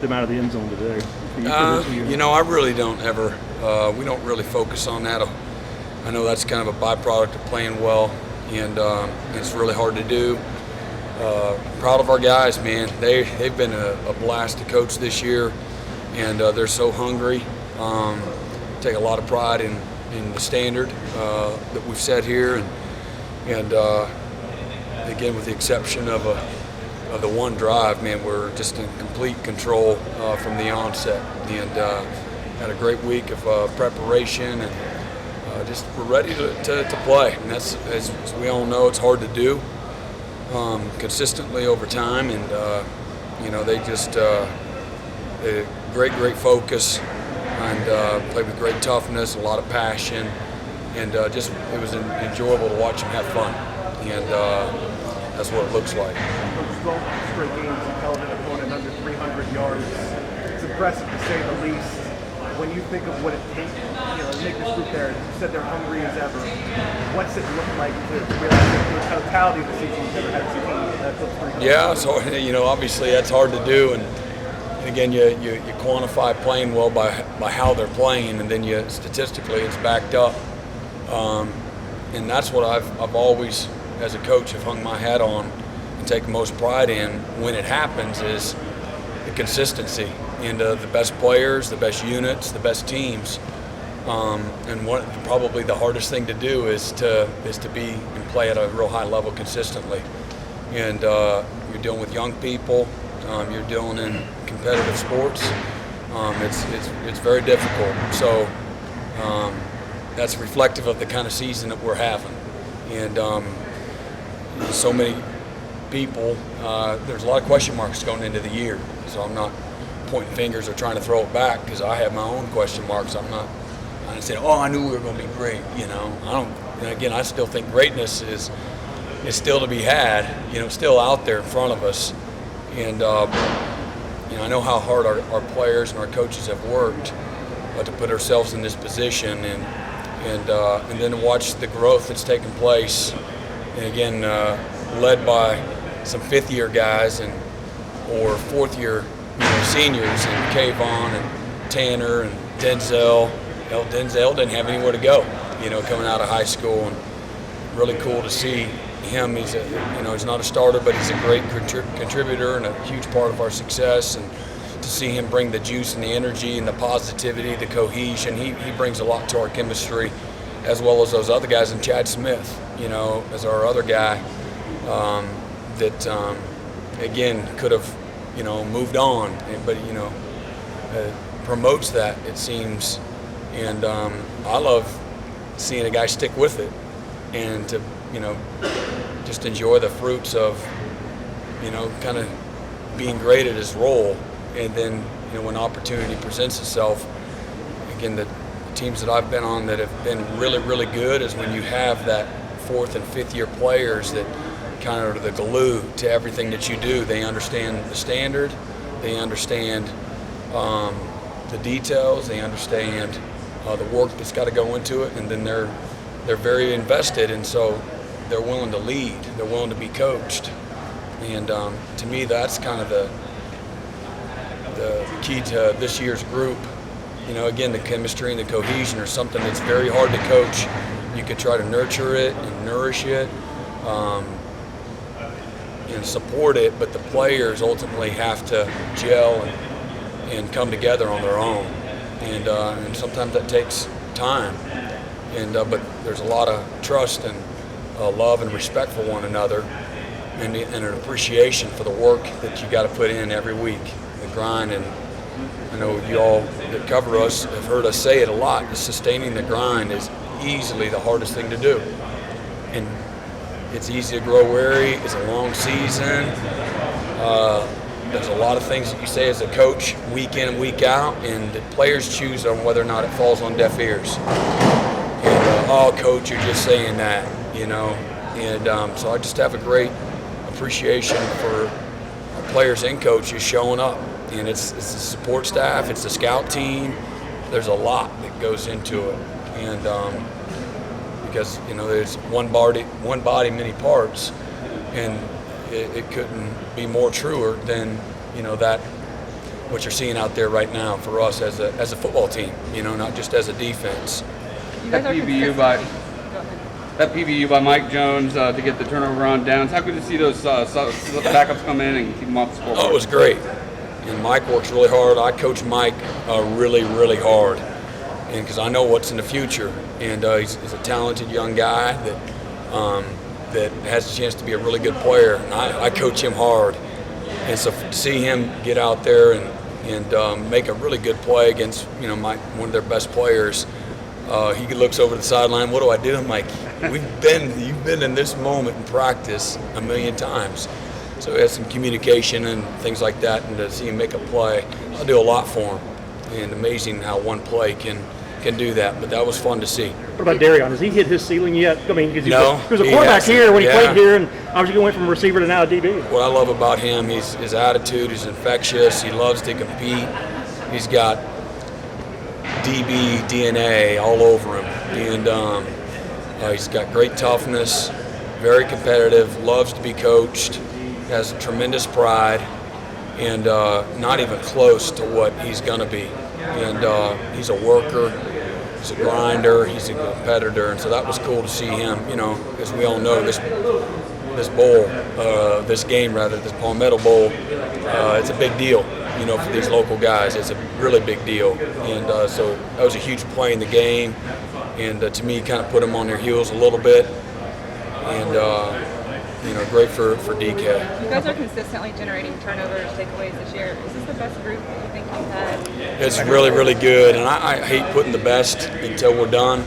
Them out of the end zone today. I really don't ever. We don't really focus on that. I know that's kind of a byproduct of playing well, and it's really hard to do. Proud of our guys, man. They've been a blast to coach this year, and they're so hungry. Take a lot of pride in the standard that we've set here, and again, with the exception of the one drive, man, we're just in complete control from the onset, and had a great week of preparation, and just we're ready to play. And that's, as we all know, it's hard to do consistently over time, and they just great focus, and played with great toughness, a lot of passion, and just it was enjoyable to watch them have fun, and that's what it looks like. 12 straight games, you held an opponent under 300 yards. It's impressive to say the least. When you think of what it takes, to make this group there, you said they're hungry as ever. What's it look like to realize that the totality of the season you've never had a team that puts 300? Yeah, so obviously that's hard to do, and again you quantify playing well by how they're playing, and then statistically it's backed up, and that's what I've always, as a coach, have hung my hat on and take the most pride in when it happens is the consistency and the best players, the best units, the best teams. And probably the hardest thing to do is to be and play at a real high level consistently. And you're dealing with young people, you're dealing in competitive sports. It's very difficult. So that's reflective of the kind of season that we're having. And so many people, there's a lot of question marks going into the year, so I'm not pointing fingers or trying to throw it back, because I have my own question marks. I'm not saying, I knew we were going to be great. I still think greatness is still to be had, still out there in front of us, and I know how hard our players and our coaches have worked to put ourselves in this position, and then to watch the growth that's taken place, and again led by some fifth-year guys or fourth-year seniors, and Kayvon and Tanner and Denzel. Denzel didn't have anywhere to go, coming out of high school, and really cool to see him. He's he's not a starter, but he's a great contributor and a huge part of our success. And to see him bring the juice and the energy and the positivity, the cohesion, he brings a lot to our chemistry, as well as those other guys. And Chad Smith, as our other guy. That again could have moved on, but promotes that, it seems, and I love seeing a guy stick with it, and to just enjoy the fruits of kind of being great at his role, and then when opportunity presents itself. Again, the teams that I've been on that have been really good is when you have that fourth and fifth year players that kind of the glue to everything that you do. They understand the standard, they understand the details, they understand the work that's got to go into it, and then they're very invested, and so they're willing to lead, they're willing to be coached, and to me that's kind of the key to this year's group. Again, the chemistry and the cohesion are something that's very hard to coach. You could try to nurture it and nourish it, and support it, but the players ultimately have to gel and come together on their own, and sometimes that takes time, but there's a lot of trust and love and respect for one another, and an appreciation for the work that you got to put in every week, the grind. And I know you all that cover us have heard us say it a lot, sustaining the grind is easily the hardest thing to do, and it's easy to grow weary. It's a long season. There's a lot of things that you say as a coach week in and week out, and the players choose on whether or not it falls on deaf ears. And, coach, you're just saying that, And so I just have a great appreciation for our players and coaches showing up. And it's the support staff, it's the scout team. There's a lot that goes into it. And because there's one body, many parts, and it couldn't be more truer than that what you're seeing out there right now for us as a football team, not just as a defense. That PBU by Mike Jones to get the turnover on downs. How good to see those backups come in and keep them off the scoreboard? Oh, it was great. And Mike works really hard. I coach Mike really, really hard, and because I know what's in the future. And he's a talented young guy that has a chance to be a really good player. And I coach him hard. And so to see him get out there and make a really good play against one of their best players. He looks over the sideline. What do I do? I'm like, you've been in this moment in practice a million times. So he has some communication and things like that, and to see him make a play, I'll do a lot for him. And amazing how one play can do that. But that was fun to see. What about Darion? Has he hit his ceiling yet? I mean, because he was a he quarterback hasn't. here when he Yeah. played here, and obviously he went from receiver to now a DB. What I love about him, his attitude is infectious. He loves to compete. He's got DB DNA all over him, and he's got great toughness, very competitive, loves to be coached, has tremendous pride, and not even close to what he's going to be. And he's a worker, he's a grinder, he's a competitor, and so that was cool to see him. As we all know, this Palmetto Bowl, it's a big deal. For these local guys, it's a really big deal. And so that was a huge play in the game. And to me, kind of put them on their heels a little bit. And, great for DK. You guys are consistently generating turnovers, takeaways this year. Is this the best group you think you've had? It's really, really good. And I hate putting the best until we're done.